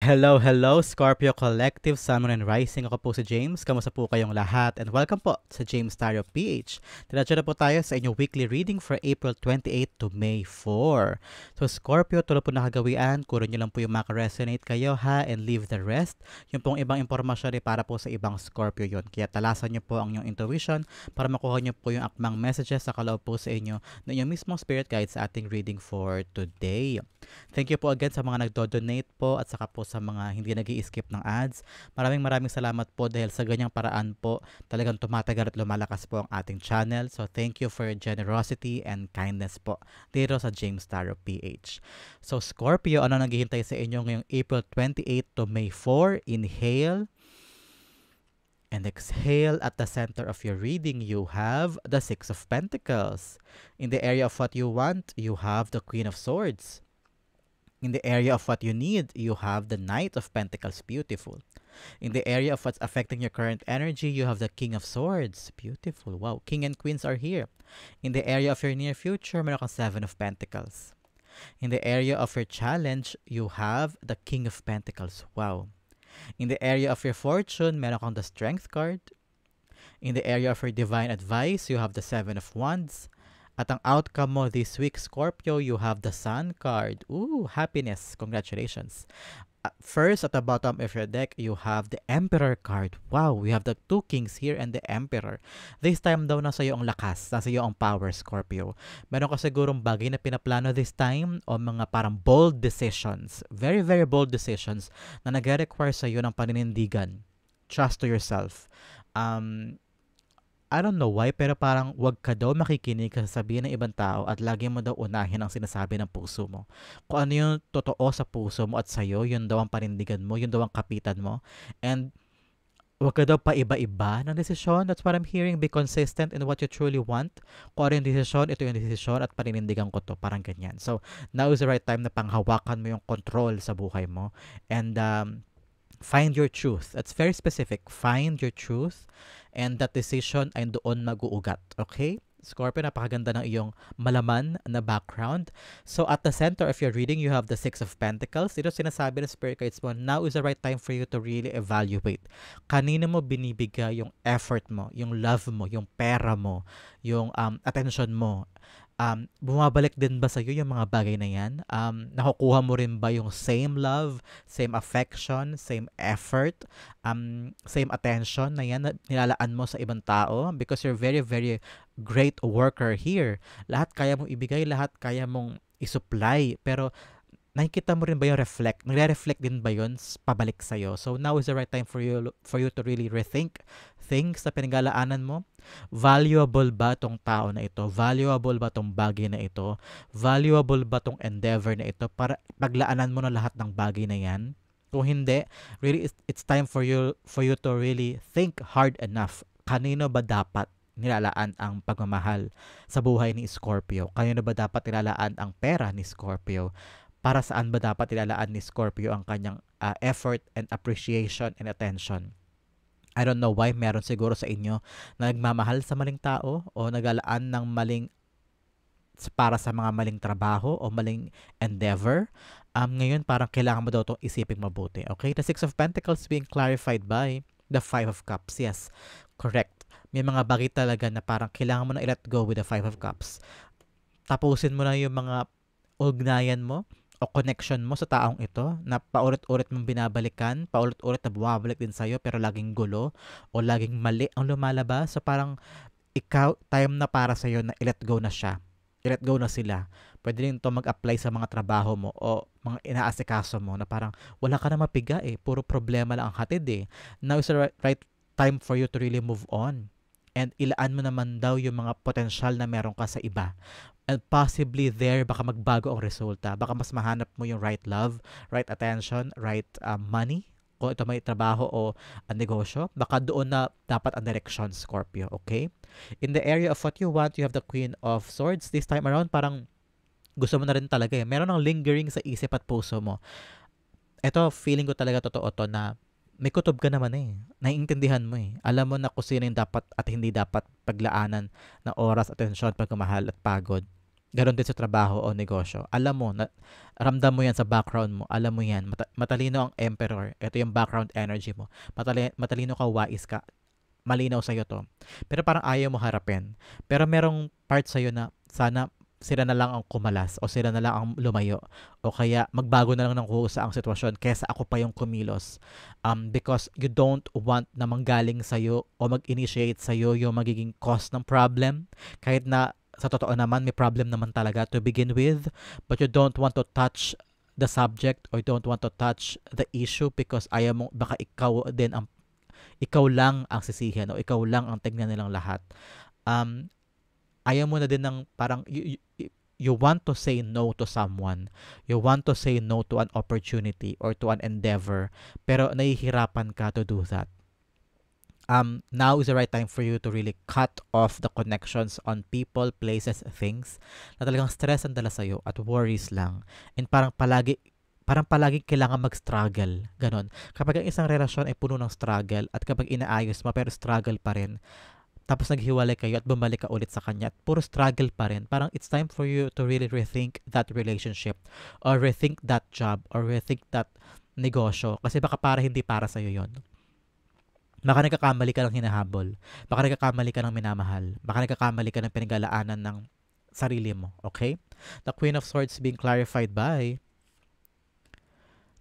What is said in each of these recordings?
Hello, hello, Scorpio Collective, Sun, and Rising. Ako po si James. Kamusta po kayong lahat? And welcome po sa James Tarot PH. Diretso na po tayo sa inyong weekly reading for April 28 to May 4. So Scorpio, tuloy po nakagawian. Kuro nyo lang po yung makaresonate kayo ha and leave the rest. Yung pong ibang impormasyon ay para po sa ibang Scorpio yon. Kaya talasan nyo po ang inyong intuition para makuha nyo po yung akmang messages sa kaloob po sa inyo na inyong mismong spirit guide sa ating reading for today. Thank you po again sa mga nagdo-donate po at saka po sa mga hindi nag-i-skip ng ads. Maraming salamat po dahil sa ganyang paraan po talagang tumatagal at lumalakas po ang ating channel. So thank you for your generosity and kindness po dito sa James Tarot PH. So Scorpio, ano naghihintay sa inyo ngayong April 28 to May 4? Inhale and exhale. At the center of your reading, you have the Six of Pentacles. In the area of what you want, you have the Queen of Swords. In the area of what you need, you have the Knight of Pentacles. Beautiful. In the area of what's affecting your current energy, you have the King of Swords. Beautiful. Wow. King and Queens are here. In the area of your near future, meron kang Seven of Pentacles. In the area of your challenge, you have the King of Pentacles. Wow. In the area of your fortune, meron kang the Strength card. In the area of your divine advice, you have the Seven of Wands. At ang outcome mo this week, Scorpio, you have the Sun card. Ooh, happiness. Congratulations. First, at the bottom of your deck, you have the Emperor card. Wow, we have the two kings here and the Emperor. This time daw, nasa iyo ang lakas. Nasa iyo ang power, Scorpio. Meron ka sigurong bagay na pinaplano this time o mga parang bold decisions. Very bold decisions na nag-require sa iyo ng paninindigan. Trust to yourself. I don't know why, pero parang wag ka daw makikinig sa sabihin ng ibang tao at lagi mo daw unahin ang sinasabi ng puso mo. Kung ano yung totoo sa puso mo at sa'yo, yun daw ang panindigan mo, yun daw ang kapitan mo. And wag ka daw pa iba-iba ng desisyon. That's what I'm hearing. Be consistent in what you truly want. Kung ano yung desisyon, ito yung desisyon at paninindigan ko to. Parang ganyan. So, now is the right time na panghawakan mo yung control sa buhay mo. And find your truth. That's very specific. Find your truth. And that decision ay doon mag-uugat. Okay? Scorpio, napakaganda ng iyong malaman na background. So, at the center of your reading, you have the Six of Pentacles. Ito sinasabi ng Spirit Guides mo, now is the right time for you to really evaluate. Kanino mo binibigay yung effort mo, yung love mo, yung pera mo, yung attention mo. Bumabalik din ba sa iyo yung mga bagay na yan? Nakukuha mo rin ba yung same love, same affection, same effort, same attention na yan na nilalaan mo sa ibang tao? Because you're very great worker here. Lahat kaya mong ibigay, lahat kaya mong isupply. Pero nakikita mo rin ba yung reflect? Nagre-reflect din ba yun pabalik sa'yo? So now is the right time for you to really rethink things na pinaglalaanan mo. Valuable ba tong tao na ito? Valuable ba tong bagay na ito? Valuable ba tong endeavor na ito para paglaanan mo na lahat ng bagay na yan? Kung hindi, really it's time for you to really think hard enough. Kanino ba dapat nilalaan ang pagmamahal sa buhay ni Scorpio? Kanino ba dapat nilalaan ang pera ni Scorpio? Para saan ba dapat nilalaan ni Scorpio ang kanyang effort and appreciation and attention? I don't know why meron siguro sa inyo na nagmamahal sa maling tao o nagalaan ng maling para sa mga maling trabaho o maling endeavor. Ngayon parang kailangan mo daw itong isipin mabuti. Okay? The Six of Pentacles being clarified by the Five of Cups. Yes, correct. May mga bagay talaga na parang kailangan mo na i-let go with the Five of Cups. Tapusin mo na yung mga ugnayan mo o connection mo sa taong ito na paulit-ulit mong binabalikan, paulit-ulit na bumabalik din sa'yo pero laging gulo o laging mali ang lumalabas. So parang ikaw, time na para sa'yo na i-let go na siya. I-let go na sila. Pwede rin ito mag-apply sa mga trabaho mo o mga inaasikaso mo na parang wala ka na mapiga eh. Puro problema lang ang hatid eh. Now is the right time for you to really move on. And ilaan mo naman daw yung mga potensyal na meron ka sa iba. And possibly there, baka magbago ang resulta. Baka mas mahanap mo yung right love, right attention, right money. Kung ito may trabaho o negosyo, baka doon na dapat ang direction, Scorpio. Okay? In the area of what you want, you have the Queen of Swords. This time around, parang gusto mo na rin talaga eh. Meron ng lingering sa isip at puso mo. Ito, feeling ko talaga totoo to na may kutob ka naman eh. Naiintindihan mo eh. Alam mo na kung sino yung dapat at hindi dapat paglaanan ng oras, atensyon, pagmamahal at pagod. Gano'n din sa trabaho o negosyo. Alam mo na ramdam mo 'yan sa background mo, alam mo 'yan, matalino ang emperor, ito yung background energy mo. Matalino ka, wais ka, malinaw sa'yo 'to. Pero parang ayaw mo harapin. Pero merong part sa'yo na sana sila na lang ang kumalas o sila na lang ang lumayo o kaya magbago na lang ng kusa ang sitwasyon kaysa ako pa yung kumilos. Because you don't want na manggaling sa'yo o mag-initiate sa'yo yung magiging cause ng problem. Kahit na sa totoo naman, may problem naman talaga to begin with, but you don't want to touch the subject or don't want to touch the issue because ayaw mo baka ikaw lang ang sisihin o ikaw lang ang tignan nilang lahat. Um, Ayaw mo na din ng parang you want to say no to someone. You want to say no to an opportunity or to an endeavor, pero nahihirapan ka to do that. Now is the right time for you to really cut off the connections on people, places, things na talagang stress ang dala sa'yo at worries lang. And parang palagi kailangan mag-struggle. Ganon. Kapag ang isang relasyon ay puno ng struggle at kapag inaayos mo pero struggle pa rin, tapos naghiwalay kayo at bumalik ka ulit sa kanya at puro struggle pa rin, parang it's time for you to really rethink that relationship or rethink that job or rethink that negosyo kasi baka hindi para sa'yo yon. Baka nagkakamali ka ng hinahabol. Baka nagkakamali ka ng minamahal. Baka nagkakamali ka ng pinaglalaanan ng sarili mo. Okay? The Queen of Swords being clarified by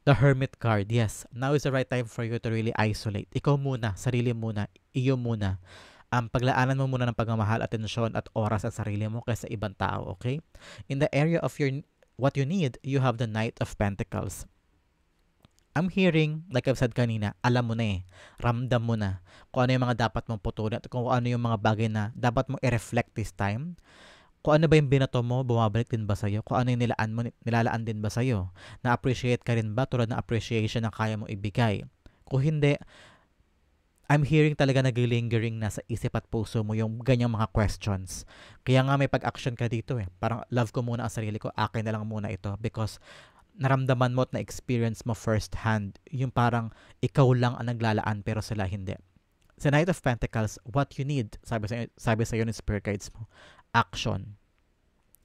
the Hermit card. Yes, now is the right time for you to really isolate. Ikaw muna, sarili muna, iyo muna. Paglaanan mo muna ng pagmamahal, atensyon at oras sa sarili mo kaysa ibang tao. Okay? In the area of what you need, you have the Knight of Pentacles. I'm hearing, like I've said kanina, alam mo na ramdam mo na kung ano yung mga dapat mong putulin at kung ano yung mga bagay na dapat mong i-reflect this time. Kung ano ba yung binato mo, bumabalik din ba sa'yo? Kung ano yung nilalaan din ba sa'yo? Na-appreciate ka rin ba tulad ng appreciation na kaya mong ibigay? Kung hindi, I'm hearing talaga nag-lingering na sa isip at puso mo yung ganyang mga questions. Kaya nga may pag-action ka dito Parang love ko muna ang sarili ko, akin na lang muna ito because naramdaman mo at na-experience mo first hand, yung parang ikaw lang ang naglalaan pero sila hindi. Sa Knight of Pentacles, what you need, sabi sa'yo ng spirit guides mo, action.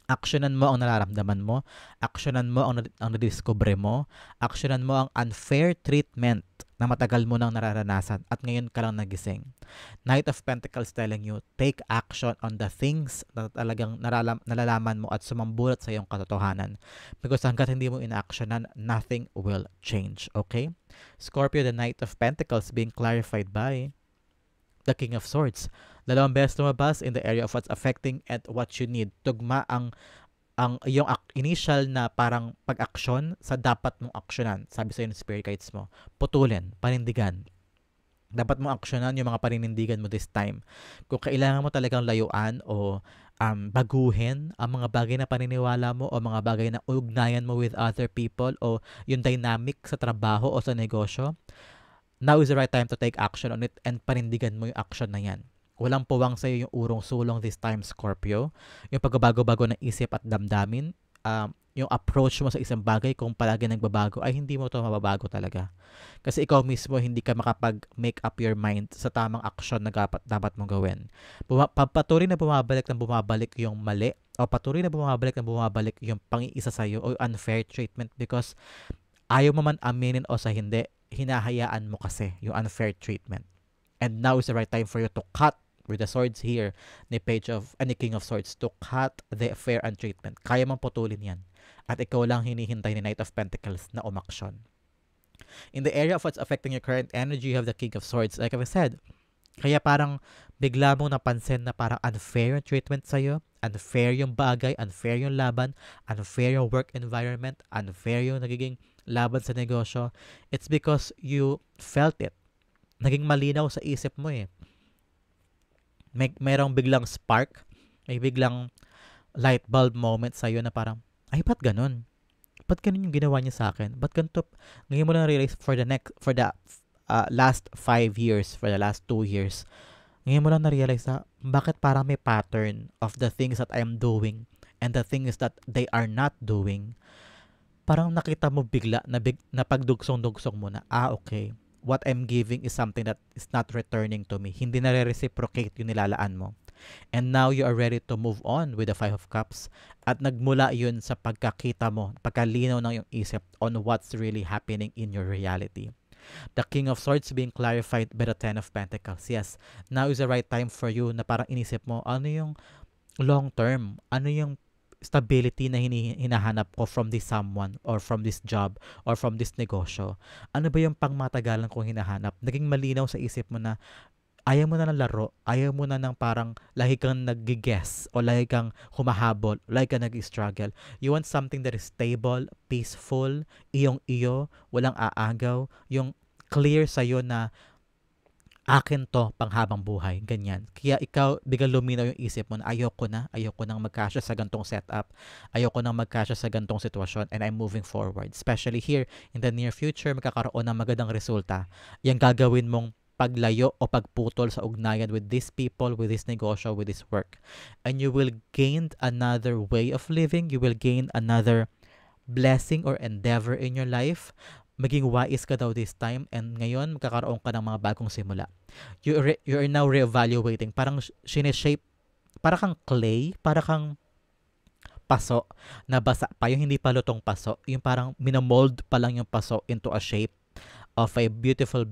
Actionan mo ang nararamdaman mo, actionan mo ang nadiscover mo, actionan mo ang unfair treatment na matagal mo nang nararanasan at ngayon ka lang nagising. Knight of Pentacles telling you, take action on the things na talagang nalalaman mo at sumambulat sa iyong katotohanan. Because hanggat hindi mo in-actionan, nothing will change. Okay? Scorpio, the Knight of Pentacles being clarified by the King of Swords. Dalawang beses lumabas in the area of what's affecting and what you need. Tugma ang yung initial na parang pag-aksyon sa dapat mong aksyonan. Sabi sa'yo ng spirit guides mo, putulin, panindigan. Dapat mong aksyonan yung mga paninindigan mo this time. Kung kailangan mo talagang layuan o baguhin ang mga bagay na paniniwala mo o mga bagay na ugnayan mo with other people o yung dynamic sa trabaho o sa negosyo, now is the right time to take action on it and panindigan mo yung action na yan. Walang puwang sa'yo yung urong-sulong this time, Scorpio. Yung pagbabago-bago ng isip at damdamin, yung approach mo sa isang bagay kung palagi nagbabago, ay hindi mo to mababago talaga. Kasi ikaw mismo hindi ka makapag-make up your mind sa tamang action na dapat mong gawin. Patuloy na bumabalik yung mali o patuloy na bumabalik yung pang-iisa sa'yo o unfair treatment because ayaw mo man aminin o sa hindi, hinahayaan mo kasi yung unfair treatment. And now is the right time for you to cut with the swords here ni King of Swords to cut the fair and treatment. Kaya mong putulin yan. At ikaw lang hinihintay ni Knight of Pentacles na umaksyon. In the area of what's affecting your current energy, you have the King of Swords. Like I said, kaya parang bigla mong napansin na parang unfair yung treatment sa'yo, unfair yung bagay, unfair yung laban, unfair yung work environment, unfair yung nagiging laban sa negosyo. It's because you felt it. Naging malinaw sa isip mo Mayroong biglang spark, may biglang light bulb moment sa'yo na parang, ay, ba't ganun? Ba't ganun yung ginawa niya sa akin? Ba't ganito? Ngayon mo lang realize for the last 5 years, for the last 2 years, ngayon mo lang na-realize na bakit parang may pattern of the things that I'm doing and the things that they are not doing. Parang nakita mo bigla na pagdugsong-dugsong mo na, okay, what I'm giving is something that is not returning to me. Hindi na re-reciprocate yung nilalaan mo. And now you are ready to move on with the Five of Cups. At nagmula yun sa pagkakita mo, pagkalinaw ng iyong isip on what's really happening in your reality. The King of Swords being clarified by the Ten of Pentacles. Yes, now is the right time for you na parang inisip mo, ano yung long term? Ano yung stability na hinahanap ko from this someone or from this job or from this negosyo? Ano ba yung pangmatagalan kong hinahanap? Naging malinaw sa isip mo na ayaw mo na ng laro, ayaw mo na ng parang lahi kang nag-guess o lahi kang humahabol, lahi kang nag-struggle. You want something that is stable, peaceful, iyong-iyo, walang aagaw, yung clear sa'yo na akin to panghabang buhay, ganyan. Kaya ikaw, biglang luminaw yung isip mo na ayoko nang magkasya sa gantong setup, ayoko nang magkasya sa gantong sitwasyon, and I'm moving forward. Especially here, in the near future, magkakaroon ng magandang resulta. Yung gagawin mong paglayo o pagputol sa ugnayan with these people, with this negosyo, with this work. And you will gain another way of living, you will gain another blessing or endeavor in your life. Maging wise ka daw this time, and ngayon magkakaroon ka ng mga bagong simula. You are now reevaluating, parang sineshape, para kang clay, para kang paso na basa pa, yung hindi pa lutong paso, yung parang minamold pa lang yung paso into a shape of a beautiful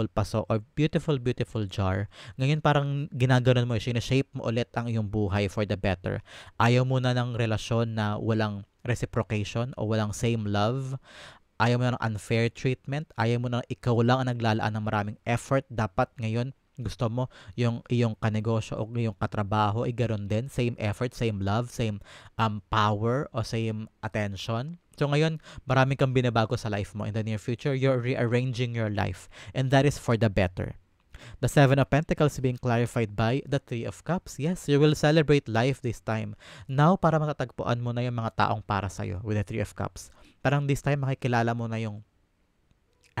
paso or beautiful jar. Ngayon parang ginaganon mo, sineshape mo ulit ang iyong buhay for the better. Ayaw mo na ng relasyon na walang reciprocation o walang same love. Ayaw mo na ng unfair treatment. Ayaw mo na ikaw lang ang naglalaan ng maraming effort. Dapat ngayon gusto mo yung iyong kanegosyo o iyong katrabaho ay ganoon din. Same effort, same love, same power o same attention. So ngayon, marami kang binabago sa life mo. In the near future, you're rearranging your life. And that is for the better. The Seven of Pentacles being clarified by the Three of Cups. Yes, you will celebrate life this time. Now, para matatagpuan mo na yung mga taong para sa'yo with the Three of Cups. Parang this time, makikilala mo na yung,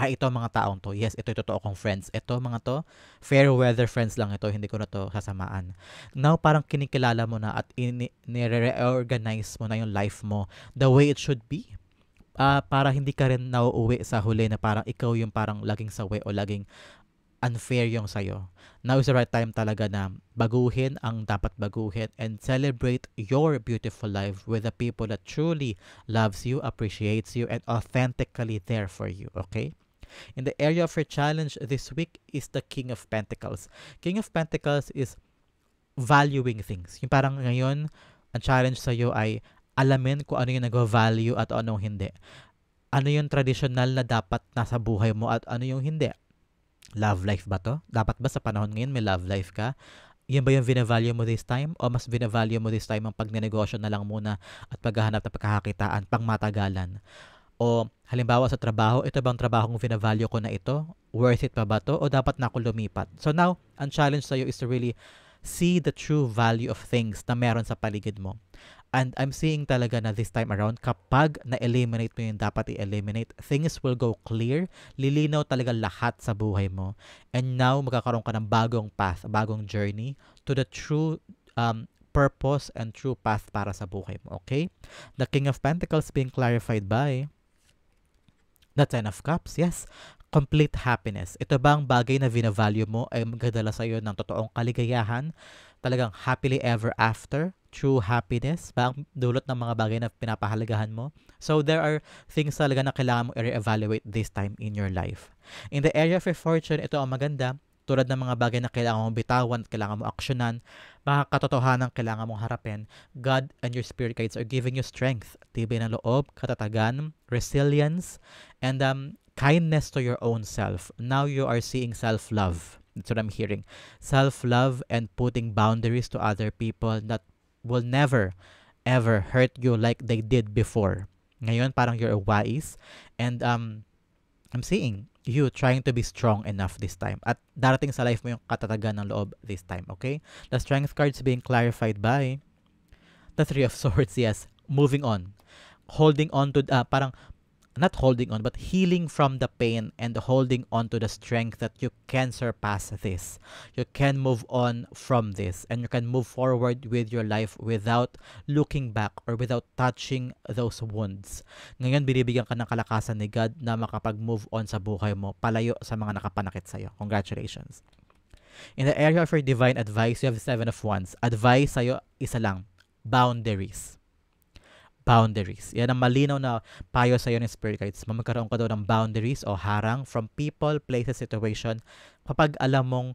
ito mga taong to. Yes, ito yung totoo kong friends. Ito mga to, fair weather friends lang ito. Hindi ko na to sasamaan. Now, parang kinikilala mo na at nire-reorganize mo na yung life mo the way it should be. Para hindi ka rin nauuwi sa huli na parang ikaw yung parang laging sawi o laging unfair yung sa'yo. Now is the right time talaga na baguhin ang dapat baguhin and celebrate your beautiful life with the people that truly loves you, appreciates you, and authentically there for you, okay? In the area of your challenge this week is the King of Pentacles. King of Pentacles is valuing things. Yung parang ngayon, ang challenge sa'yo ay alamin kung ano yung nag-value at ano hindi. Ano yung traditional na dapat nasa buhay mo at ano yung hindi. Love life ba to? Dapat ba sa panahon ngayon may love life ka? Yan ba yung vina-value mo this time? O mas vina-value mo this time ang pagnenegosyo na lang muna at paghahanap ng pagkakakitaan pang matagalan? O halimbawa sa trabaho, ito bang trabaho kong vina-value ko na ito? Worth it pa ba to? O dapat na ako lumipat? So now, ang challenge sa'yo is to really see the true value of things na meron sa paligid mo. And I'm seeing talaga na this time around, kapag na-eliminate mo yung dapat i-eliminate, things will go clear. Lilinaw talaga lahat sa buhay mo. And now, magkakaroon ka ng bagong path, bagong journey to the true purpose and true path para sa buhay mo. Okay? The King of Pentacles being clarified by the Ten of Cups. Yes, complete happiness. Ito bang bagay na vina-value mo ay magdadala sa iyo ng totoong kaligayahan? Talagang happily ever after? True happiness? Ba ang dulot ng mga bagay na pinapahalagahan mo? So there are things talaga na kailangan mo i-reevaluate this time in your life. In the area of your fortune, ito ang maganda. Tulad ng mga bagay na kailangan mong bitawan, kailangan mo aksyonan, mga katotohanan kailangan mong harapin, God and your spirit guides are giving you strength, tibay ng loob, katatagan, resilience, and kindness to your own self. Now you are seeing self-love. That's what I'm hearing. Self-love and putting boundaries to other people that will never, ever hurt you like they did before. Ngayon, parang you're wise. And I'm seeing you trying to be strong enough this time. At darating sa life mo yung katatagan ng loob this time, okay? The strength cards being clarified by the Three of Swords. Yes, moving on. Holding on to, parang not holding on, but healing from the pain and holding on to the strength that you can surpass this. You can move on from this and you can move forward with your life without looking back or without touching those wounds. Ngayon, binibigyan ka ng kalakasan ni God na makapag-move on sa buhay mo, palayo sa mga nakapanakit sa'yo. Congratulations. In the area of your divine advice, you have the Seven of Wands. Advice sa'yo, isa lang, boundaries. Boundaries. Yan ang malinaw na payo sa'yo ng spirit guides. Magkaroon ka daw ng boundaries o harang from people, places, situation kapag alam mong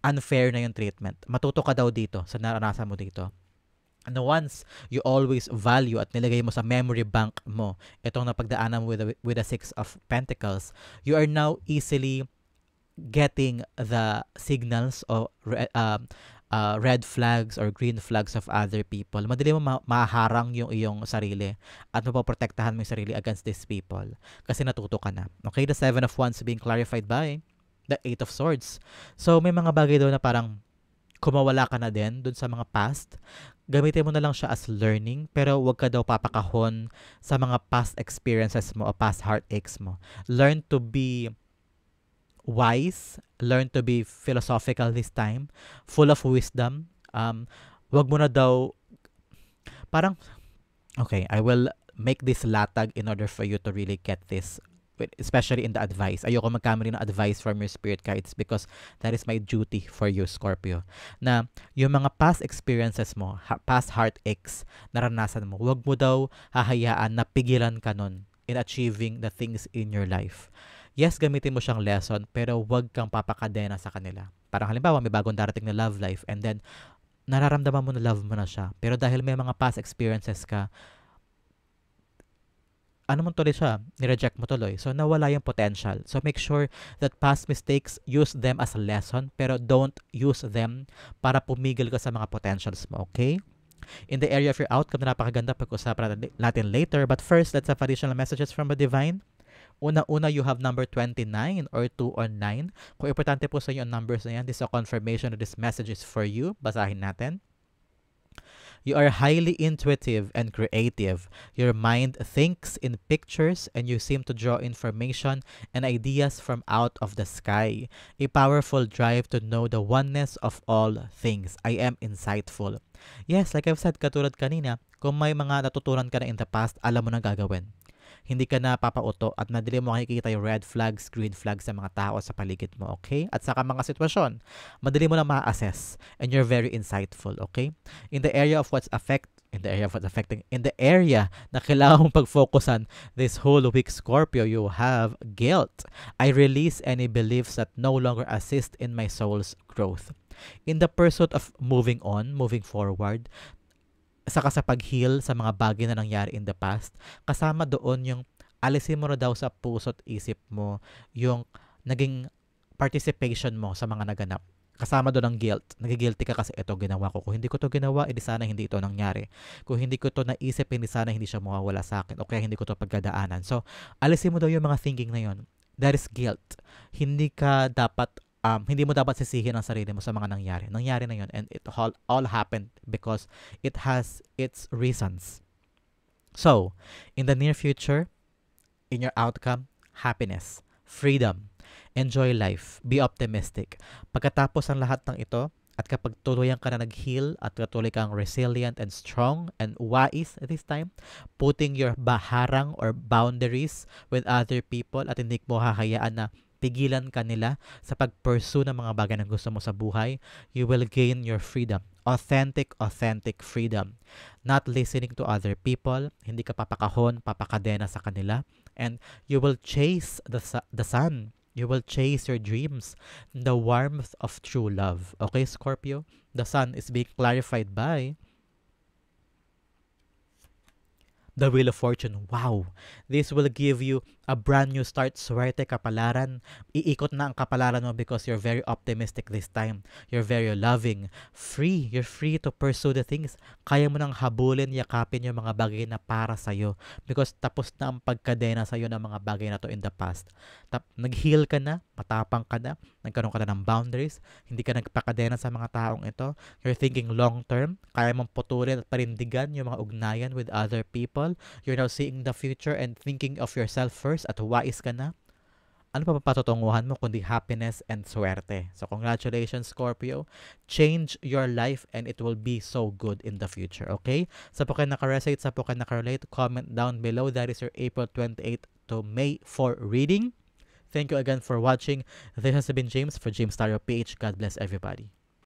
unfair na yung treatment. Matuto ka daw dito sa naranasan mo dito. And once you always value at nilagay mo sa memory bank mo itong napagdaanan mo with the Six of Pentacles, you are now easily getting the signals of red flags or green flags of other people. Madali mo maharang yung iyong sarili at mapoprotektahan mo yung sarili against these people kasi natuto ka na. Okay, the Seven of Wands being clarified by the Eight of Swords. So, may mga bagay daw na parang kumawala ka na din dun sa mga past. Gamitin mo na lang siya as learning pero wag ka daw papakahon sa mga past experiences mo o past heartaches mo. Learn to be wise, learn to be philosophical this time, full of wisdom. Wag mo na daw, parang, okay, I will make this latag in order for you to really get this, especially in the advice. Ayoko magkamali ng advice from your spirit guides because that is my duty for you, Scorpio. Na yung mga past experiences mo, past heartaches, naranasan mo, wag mo daw hahayaan na pigilan ka nun in achieving the things in your life. Yes, gamitin mo siyang lesson, pero wag kang papakadena sa kanila. Parang halimbawa, may bagong darating na love life, and then, nararamdaman mo na love mo na siya. Pero dahil may mga past experiences ka, ano mo tuloy siya, nireject mo tuloy. So, nawala yung potential. So, make sure that past mistakes, use them as a lesson, pero don't use them para pumigil ka sa mga potentials mo, okay? In the area of your outcome, na napakaganda, pag-usapan natin later. But first, let's have additional messages from the divine. Una-una, you have number 29 or 2 or 9. Kung importante po sa inyo ang numbers na yan, this is a confirmation that this message is for you. Basahin natin. You are highly intuitive and creative. Your mind thinks in pictures and you seem to draw information and ideas from out of the sky. A powerful drive to know the oneness of all things. I am insightful. Yes, like I've said katulad kanina, kung may mga natutunan ka na in the past, alam mo na gagawin. Hindi ka na papauto at madali mo makikita yung red flags, green flags sa mga tao sa paligid mo, okay? At saka mga sitwasyon, madali mo na ma-assess and you're very insightful, okay? In the area na kailangan mong pag-focusan this whole week, Scorpio, you have guilt. I release any beliefs that no longer assist in my soul's growth. In the pursuit of moving on, moving forward, saka sa pag-heal sa mga bagay na nangyari in the past, kasama doon yung alisin mo na daw sa puso't isip mo yung naging participation mo sa mga naganap. Kasama doon ang guilt. Nagigilty ka kasi ito ginawa ko. Kung hindi ko to ginawa, edi sana hindi ito nangyari. Kung hindi ko to naisip, hindi sana hindi siya mawawala sa akin. O kaya hindi ko to pagdadaanan. So, alisin mo daw yung mga thinking na yun. That is guilt. Hindi mo dapat sisihin ang sarili mo sa mga nangyari. Nangyari na yun and it all happened because it has its reasons. So, in the near future, in your outcome, happiness, freedom, enjoy life, be optimistic. Pagkatapos ng lahat ng ito, at kapag tuluyan ka na nag-heal at patuloy kang resilient and strong and wise at this time, putting your baharang or boundaries with other people at hindi mo hahayaan na pigilan ka nila sa pag-pursue ng mga bagay na gusto mo sa buhay, you will gain your freedom. Authentic freedom. Not listening to other people, hindi ka papakahon, papakadena sa kanila, and you will chase the sun. You will chase your dreams, the warmth of true love. Okay, Scorpio? The sun is being clarified by the Wheel of Fortune. Wow! This will give you a brand new start. Swerte, kapalaran. Iikot na ang kapalaran mo because you're very optimistic this time. You're very loving. Free. You're free to pursue the things. Kaya mo nang habulin, yakapin yung mga bagay na para sa'yo. Because tapos na ang pagkadena sa'yo ng mga bagay na to in the past. Nag-heal ka na, matapang ka na, nagkaroon ka na ng boundaries, hindi ka nagpakadena sa mga taong ito. You're thinking long term. Kaya mong putulin at parindigan yung mga ugnayan with other people. You're now seeing the future and thinking of yourself first at wise ka na. Ano pa patutunguhan mo kundi happiness and swerte? So congratulations, Scorpio. Change your life and it will be so good in the future, okay? Sa po kayo nakaresate, sa po kayo nakarelate, comment down below. That is your April 28 to May 4 reading. Thank you again for watching. This has been James for James Taro PH. God bless everybody.